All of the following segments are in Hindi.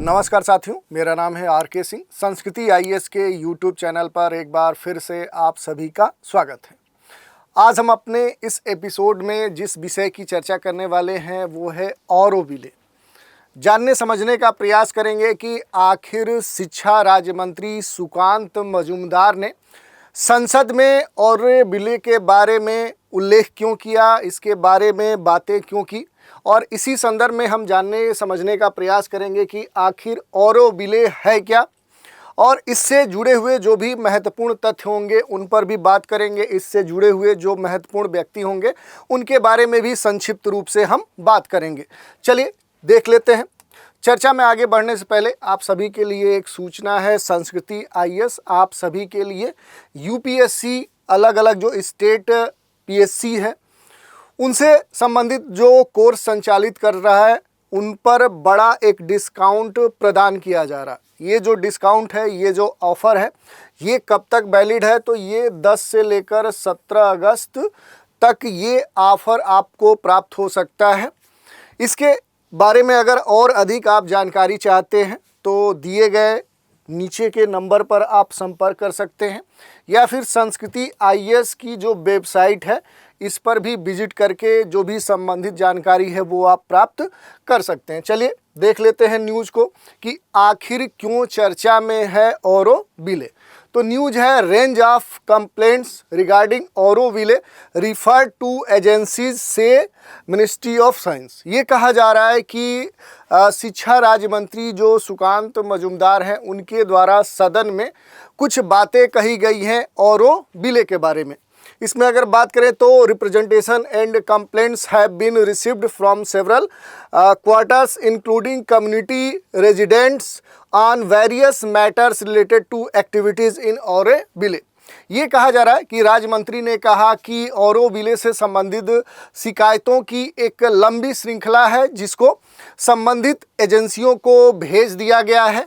नमस्कार साथियों, मेरा नाम है आर के सिंह। संस्कृति आईएएस के यूट्यूब चैनल पर एक बार फिर से आप सभी का स्वागत है। आज हम अपने इस एपिसोड में जिस विषय की चर्चा करने वाले हैं वो है ऑरोविले। जानने समझने का प्रयास करेंगे कि आखिर शिक्षा राज्य मंत्री सुकांत मजूमदार ने संसद में ऑरोविले के बारे में उल्लेख क्यों किया, इसके बारे में बातें क्यों की, और इसी संदर्भ में हम जानने समझने का प्रयास करेंगे कि आखिर ऑरोविले है क्या, और इससे जुड़े हुए जो भी महत्वपूर्ण तथ्य होंगे उन पर भी बात करेंगे। इससे जुड़े हुए जो महत्वपूर्ण व्यक्ति होंगे उनके बारे में भी संक्षिप्त रूप से हम बात करेंगे। चलिए देख लेते हैं। चर्चा में आगे बढ़ने से पहले आप सभी के लिए एक सूचना है। संस्कृति आईएएस आप सभी के लिए यूपीएससी, अलग अलग जो स्टेट पीएससी है उनसे संबंधित जो कोर्स संचालित कर रहा है उन पर बड़ा एक डिस्काउंट प्रदान किया जा रहा है। ये जो डिस्काउंट है, ये जो ऑफ़र है, ये कब तक वैलिड है? तो ये 10 से लेकर 17 अगस्त तक ये ऑफ़र आपको प्राप्त हो सकता है। इसके बारे में अगर और अधिक आप जानकारी चाहते हैं तो दिए गए नीचे के नंबर पर आप संपर्क कर सकते हैं, या फिर संस्कृति आईएएस की जो वेबसाइट है इस पर भी विजिट करके जो भी संबंधित जानकारी है वो आप प्राप्त कर सकते हैं। चलिए देख लेते हैं न्यूज़ को कि आखिर क्यों चर्चा में है ऑरोविले। तो न्यूज़ है, range of complaints regarding Auroville referred to agencies से मिनिस्ट्री ऑफ साइंस। ये कहा जा रहा है कि शिक्षा राज्य मंत्री जो सुकांत मजूमदार हैं उनके द्वारा सदन में कुछ बातें कही गई हैं ऑरोविले के बारे में। इसमें अगर बात करें तो representation and complaints have been received from several quarters including community residents on various matters related to activities in Auroville. ये कहा जा रहा है कि राज्य मंत्री ने कहा कि ऑरोविले से संबंधित शिकायतों की एक लंबी श्रृंखला है जिसको संबंधित एजेंसियों को भेज दिया गया है।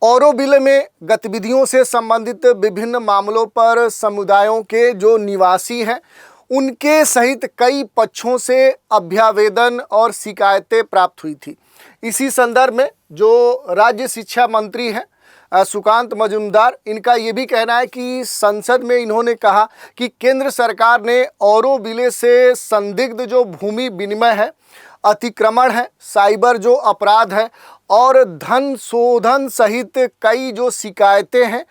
ऑरोविले में गतिविधियों से संबंधित विभिन्न मामलों पर समुदायों के जो निवासी हैं उनके सहित कई पक्षों से अभ्यावेदन और शिकायतें प्राप्त हुई थी। इसी संदर्भ में जो राज्य शिक्षा मंत्री हैं सुकांत मजूमदार, इनका ये भी कहना है कि संसद में इन्होंने कहा कि केंद्र सरकार ने ऑरोविले से संदिग्ध जो भूमि विनिमय है, अतिक्रमण है, साइबर जो अपराध है और धन शोधन सहित कई जो शिकायतें हैं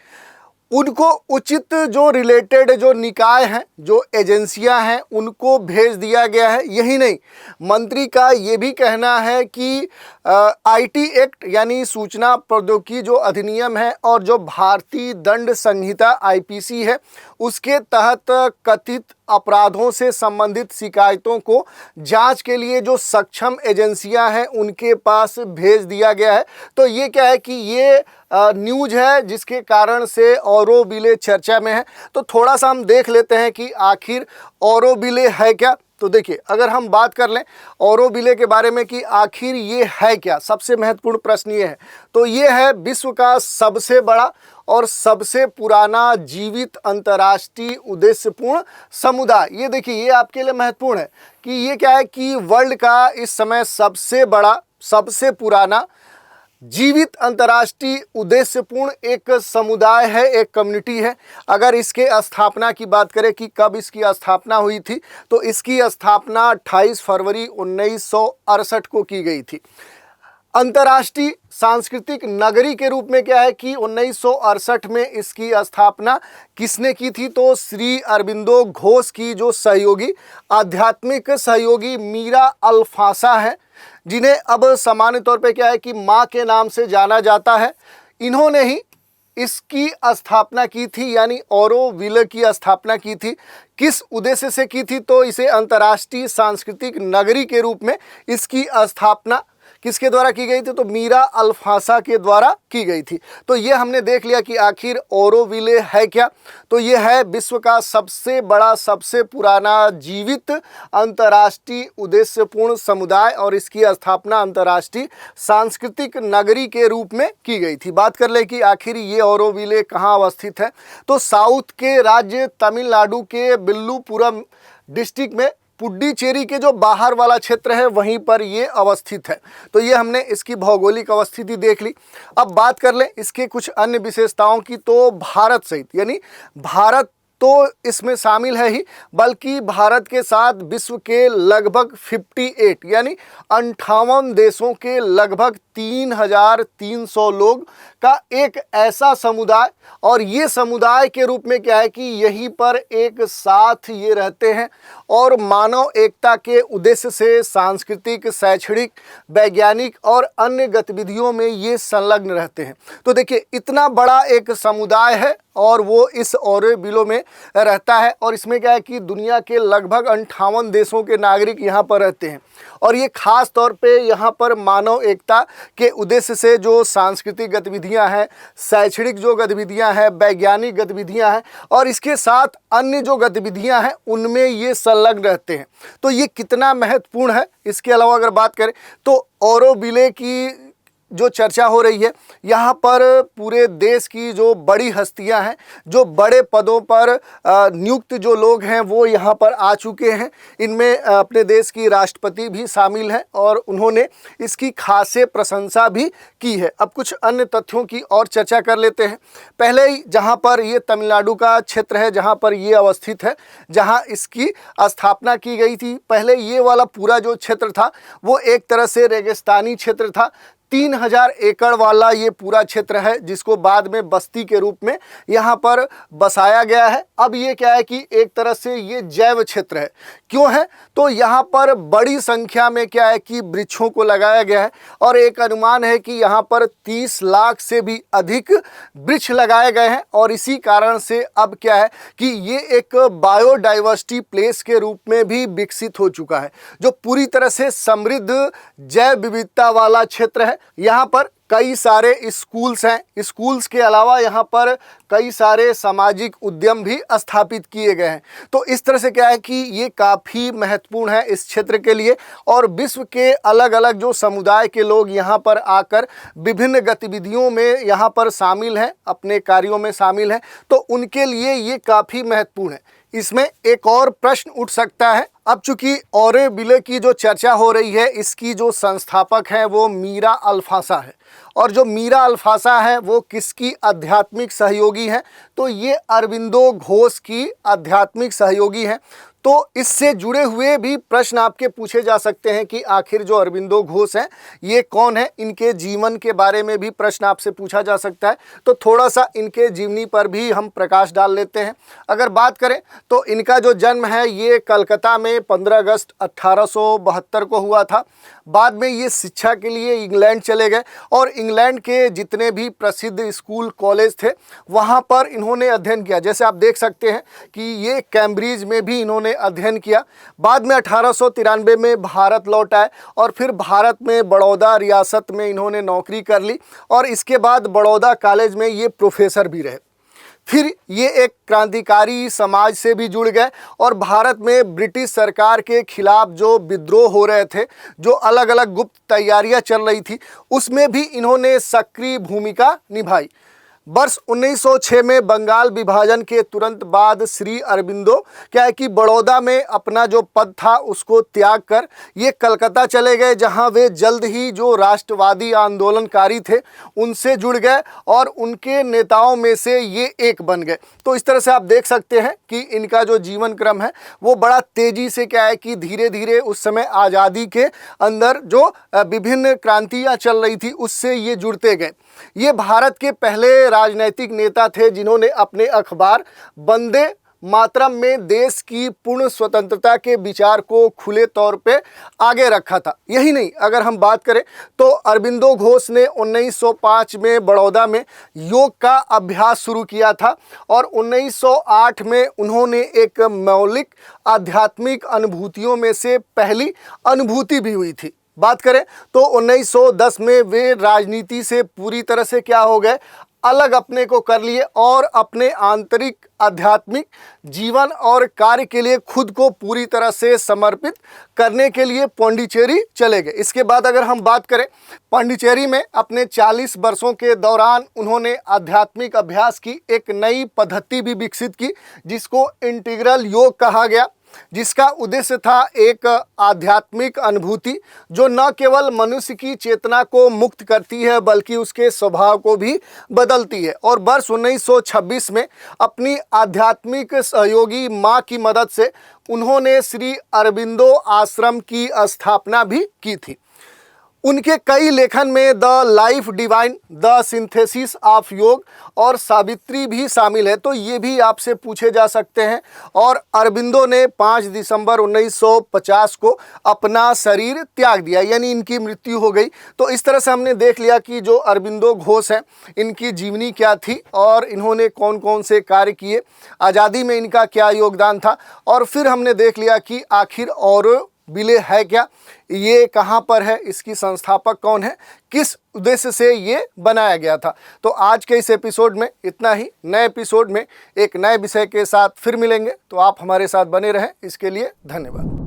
उनको उचित जो रिलेटेड जो निकाय हैं, जो एजेंसियां हैं उनको भेज दिया गया है। यही नहीं, मंत्री का ये भी कहना है कि आईटी एक्ट यानी सूचना प्रौद्योगिकी जो अधिनियम है और जो भारतीय दंड संहिता आईपीसी है उसके तहत कथित अपराधों से संबंधित शिकायतों को जांच के लिए जो सक्षम एजेंसियां हैं उनके पास भेज दिया गया है। तो ये क्या है कि ये न्यूज़ है जिसके कारण से ऑरोविले चर्चा में है। तो थोड़ा सा हम देख लेते हैं कि आखिर ऑरोविले है क्या। तो देखिए, अगर हम बात कर लें ऑरोविले के बारे में कि आखिर ये है क्या, सबसे महत्वपूर्ण प्रश्न ये है। तो ये है विश्व का सबसे बड़ा और सबसे पुराना जीवित अंतर्राष्ट्रीय उद्देश्यपूर्ण समुदाय। ये देखिए, ये आपके लिए महत्वपूर्ण है कि ये क्या है कि वर्ल्ड का इस समय सबसे बड़ा, सबसे पुराना जीवित अंतर्राष्ट्रीय उद्देश्यपूर्ण एक समुदाय है, एक कम्युनिटी है। अगर इसके स्थापना की बात करें कि कब इसकी स्थापना हुई थी, तो इसकी स्थापना 28 फरवरी 1968 को की गई थी। अंतर्राष्ट्रीय सांस्कृतिक नगरी के रूप में क्या है कि 1968 में इसकी स्थापना किसने की थी? तो श्री अरबिंदो घोष की जो सहयोगी, आध्यात्मिक सहयोगी मीरा अल्फांसा है, जिन्हें अब सामान्य तौर पे क्या है कि माँ के नाम से जाना जाता है। इन्होंने ही इसकी स्थापना की थी, यानी ऑरोविले की स्थापना की थी। किस उद्देश्य से की थी? तो इसे अंतर्राष्ट्रीय सांस्कृतिक नगरी के रूप में इसकी स्थापना किसके द्वारा की गई थी? तो मीरा अल्फांसा के द्वारा की गई थी। तो ये हमने देख लिया कि आखिर ऑरोविले है क्या। तो ये है विश्व का सबसे बड़ा, सबसे पुराना जीवित अंतर्राष्ट्रीय उद्देश्यपूर्ण समुदाय और इसकी स्थापना अंतर्राष्ट्रीय सांस्कृतिक नगरी के रूप में की गई थी। बात कर ले कि आखिर ये ऑरोविले कहाँ अवस्थित है। तो साउथ के राज्य तमिलनाडु के विल्लुपुरम डिस्ट्रिक्ट में पुडुचेरी के जो बाहर वाला क्षेत्र है वहीं पर ये अवस्थित है। तो ये हमने इसकी भौगोलिक अवस्थिति देख ली। अब बात कर लें इसके कुछ अन्य विशेषताओं की, तो भारत सहित, यानी भारत तो इसमें शामिल है ही, बल्कि भारत के साथ विश्व के लगभग 58 यानी 58 देशों के लगभग 3,300 लोग का एक ऐसा समुदाय, और ये समुदाय के रूप में क्या है कि यहीं पर एक साथ ये रहते हैं और मानव एकता के उद्देश्य से सांस्कृतिक, शैक्षणिक, वैज्ञानिक और अन्य गतिविधियों में ये संलग्न रहते हैं। तो देखिए इतना बड़ा एक समुदाय है और वो इस ऑरोविले में रहता है, और इसमें क्या है कि दुनिया के लगभग 58 देशों के नागरिक यहाँ पर रहते हैं। और ये खास तौर पे यहाँ पर मानव एकता के उद्देश्य से जो सांस्कृतिक गतिविधियाँ हैं, शैक्षणिक जो गतिविधियाँ हैं, वैज्ञानिक गतिविधियाँ हैं और इसके साथ अन्य जो गतिविधियाँ हैं उनमें ये संलग्न रहते हैं। तो ये कितना महत्वपूर्ण है। इसके अलावा अगर बात करें तो ऑरोविले की जो चर्चा हो रही है, यहाँ पर पूरे देश की जो बड़ी हस्तियाँ हैं, जो बड़े पदों पर नियुक्त जो लोग हैं वो यहाँ पर आ चुके हैं। इनमें अपने देश की राष्ट्रपति भी शामिल हैं और उन्होंने इसकी खासे प्रशंसा भी की है। अब कुछ अन्य तथ्यों की और चर्चा कर लेते हैं। पहले ही जहाँ पर ये तमिलनाडु का क्षेत्र है जहाँ पर ये अवस्थित है, जहाँ इसकी स्थापना की गई थी, पहले ये वाला पूरा जो क्षेत्र था वो एक तरह से रेगिस्तानी क्षेत्र था। 3,000 एकड़ वाला ये पूरा क्षेत्र है जिसको बाद में बस्ती के रूप में यहाँ पर बसाया गया है। अब ये क्या है कि एक तरह से ये जैव क्षेत्र है। क्यों है? तो यहाँ पर बड़ी संख्या में क्या है कि वृक्षों को लगाया गया है और एक अनुमान है कि यहाँ पर 30 लाख से भी अधिक वृक्ष लगाए गए हैं और इसी कारण से अब क्या है कि ये एक बायोडाइवर्सिटी प्लेस के रूप में भी विकसित हो चुका है, जो पूरी तरह से समृद्ध जैव विविधता वाला क्षेत्र है। यहाँ पर कई सारे स्कूल्स हैं। स्कूल्स के अलावा यहाँ पर कई सारे सामाजिक उद्यम भी स्थापित किए गए हैं। तो इस तरह से क्या है कि ये काफ़ी महत्वपूर्ण है इस क्षेत्र के लिए, और विश्व के अलग अलग जो समुदाय के लोग यहाँ पर आकर विभिन्न गतिविधियों में यहाँ पर शामिल हैं, अपने कार्यों में शामिल हैं, तो उनके लिए ये काफ़ी महत्वपूर्ण है। इसमें एक और प्रश्न उठ सकता है। अब चूंकि ऑरोविले की जो चर्चा हो रही है, इसकी जो संस्थापक हैं वो मीरा अल्फांसा है, और जो मीरा अल्फांसा है वो किसकी आध्यात्मिक सहयोगी हैं? तो ये अरबिंदो घोष की आध्यात्मिक सहयोगी हैं। तो इससे जुड़े हुए भी प्रश्न आपके पूछे जा सकते हैं कि आखिर जो अरबिंदो घोष हैं ये कौन है, इनके जीवन के बारे में भी प्रश्न आपसे पूछा जा सकता है। तो थोड़ा सा इनके जीवनी पर भी हम प्रकाश डाल लेते हैं। अगर बात करें तो इनका जो जन्म है ये कलकत्ता में 15 अगस्त 1872 को हुआ था। बाद में ये शिक्षा के लिए इंग्लैंड चले गए और इंग्लैंड के जितने भी प्रसिद्ध स्कूल कॉलेज थे वहाँ पर इन्होंने अध्ययन किया। जैसे आप देख सकते हैं कि ये कैम्ब्रिज में भी इन्होंने अध्ययन किया। बाद में 1893 में भारत लौट आए और फिर भारत में बड़ौदा रियासत में इन्होंने नौकरी कर ली और इसके बाद बड़ौदा कॉलेज में ये प्रोफेसर भी रहे। फिर ये एक क्रांतिकारी समाज से भी जुड़ गए और भारत में ब्रिटिश सरकार के खिलाफ जो विद्रोह हो रहे थे, जो अलग अलग गुप्त तैयारियां चल रही थी, उसमें भी इन्होंने सक्रिय भूमिका निभाई। वर्ष 1906 में बंगाल विभाजन के तुरंत बाद श्री अरबिंदो क्या है कि बड़ौदा में अपना जो पद था उसको त्याग कर ये कलकत्ता चले गए, जहां वे जल्द ही जो राष्ट्रवादी आंदोलनकारी थे उनसे जुड़ गए और उनके नेताओं में से ये एक बन गए। तो इस तरह से आप देख सकते हैं कि इनका जो जीवन क्रम है वो बड़ा तेजी से क्या है कि धीरे धीरे उस समय आज़ादी के अंदर जो विभिन्न क्रांतियाँ चल रही थी उससे ये जुड़ते गए। ये भारत के पहले राजनैतिक नेता थे जिन्होंने अपने अखबार वंदे मातरम में देश की पूर्ण स्वतंत्रता के विचार को खुले तौर पे आगे रखा था। यही नहीं, अगर हम बात करें तो अरबिंदो घोष ने 1905 में बड़ौदा में योग का अभ्यास शुरू किया था और 1908 में उन्होंने एक मौलिक आध्यात्मिक अनुभूतियों में से पहली अनुभूति भी हुई थी। बात करें तो 1910 में वे राजनीति से पूरी तरह से क्या हो गए, अलग अपने को कर लिए और अपने आंतरिक आध्यात्मिक जीवन और कार्य के लिए खुद को पूरी तरह से समर्पित करने के लिए पांडिचेरी चले गए। इसके बाद अगर हम बात करें, पांडिचेरी में अपने 40 वर्षों के दौरान उन्होंने आध्यात्मिक अभ्यास की एक नई पद्धति भी विकसित की जिसको इंटीग्रल योग कहा गया। जिसका उद्देश्य था एक आध्यात्मिक अनुभूति जो न केवल मनुष्य की चेतना को मुक्त करती है बल्कि उसके स्वभाव को भी बदलती है। और वर्ष 1926 में अपनी आध्यात्मिक सहयोगी माँ की मदद से उन्होंने श्री अरबिंदो आश्रम की स्थापना भी की थी। उनके कई लेखन में the life divine, the synthesis of योग और सावित्री भी शामिल है। तो ये भी आपसे पूछे जा सकते हैं। और अरबिंदो ने 5 दिसंबर 1950 को अपना शरीर त्याग दिया, यानी इनकी मृत्यु हो गई। तो इस तरह से हमने देख लिया कि जो अरबिंदो घोष हैं इनकी जीवनी क्या थी और इन्होंने कौन कौन से कार्य किए, आज़ादी में इनका क्या योगदान था। और फिर हमने देख लिया कि आखिर ऑरोविले है क्या, ये कहाँ पर है, इसकी संस्थापक कौन है, किस उद्देश्य से ये बनाया गया था। तो आज के इस एपिसोड में इतना ही। नए एपिसोड में एक नए विषय के साथ फिर मिलेंगे, तो आप हमारे साथ बने रहें। इसके लिए धन्यवाद।